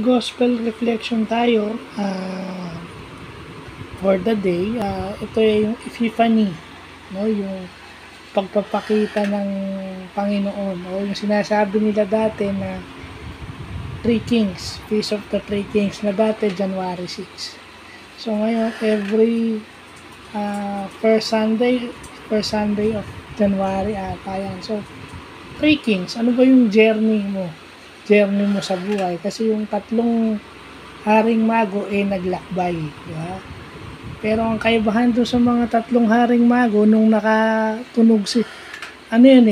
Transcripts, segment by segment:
Gospel reflection tayo for the day. Ito yung Epiphany, no? Yung pagpapakita ng Panginoon, o yung sinasabi nila dati na Three Kings, Feast of the Three Kings, na dati January 6. So ngayon, every first Sunday of January yan. So, Three Kings, ano ba yung journey mo sa buhay? Kasi yung tatlong haring mago naglakbay, di ba? Pero ang kaibahan doon sa mga tatlong haring mago nung nakatunog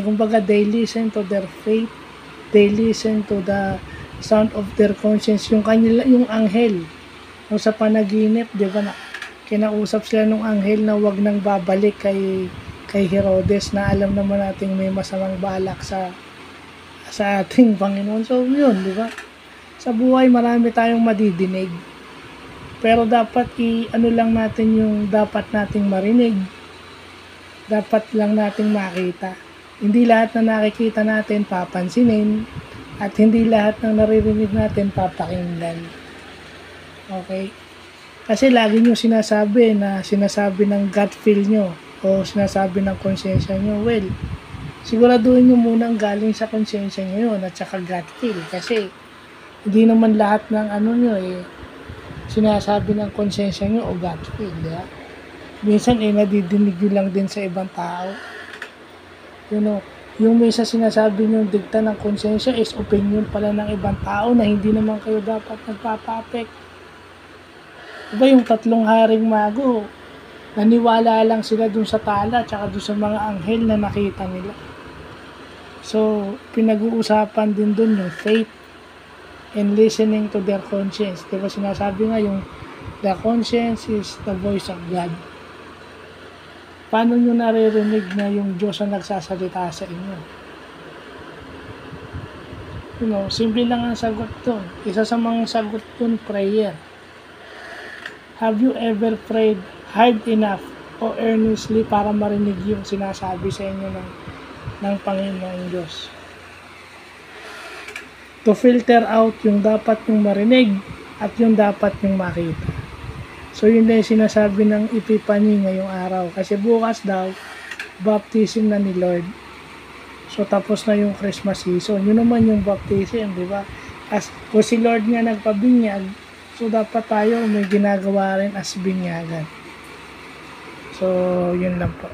kumbaga they listen to their faith, they listen to the sound of their conscience, yung anghel o sa panaginip, di ba, na kinausap sila nung anghel na wag nang babalik kay Herodes, na alam naman natin may masamang balak sa ating Panginoon. So yun, di ba? Sa buhay marami tayong madidinig. Pero dapat lang natin yung dapat nating marinig. Dapat lang nating makita. Hindi lahat na nakikita natin papansinin, at hindi lahat ng naririnig natin papakinggan. Okay? Kasi lagi nyo sinasabi ng gut feel nyo o sinasabi ng konsensya nyo. Well, siguraduhin nyo munang galing sa konsensya nyo yun at saka gut feel. Kasi hindi naman lahat ng sinasabi ng konsensya nyo o gut feel. Yeah? Minsan nadidinig nyo lang din sa ibang tao. Yung may sinasabi nyo dikta ng konsensya is opinion pala ng ibang tao na hindi naman kayo dapat nagpapapek. Diba yung tatlong haring mago, naniwala lang sila dun sa tala at saka dun sa mga anghel na nakita nila. So, pinag-uusapan din dun yung faith and listening to their conscience. Diba sinasabi nga yung the conscience is the voice of God. Paano nyo naririnig na yung Diyos ang nagsasalita sa inyo? Simple lang ang sagot dun. Isa sa mga sagot dun, prayer. Have you ever prayed hard enough o earnestly para marinig yung sinasabi sa inyo ng Panginoong Diyos? To filter out yung dapat yung marinig at yung dapat yung makita. So yun na yung sinasabi ng Epiphany ngayong araw. Kasi bukas daw, baptism na ni Lord. So tapos na yung Christmas season. Yun naman yung baptism, di ba? Kung si Lord nga nagpabinyag, so dapat tayo may ginagawa rin as binyagan. So yun lang po.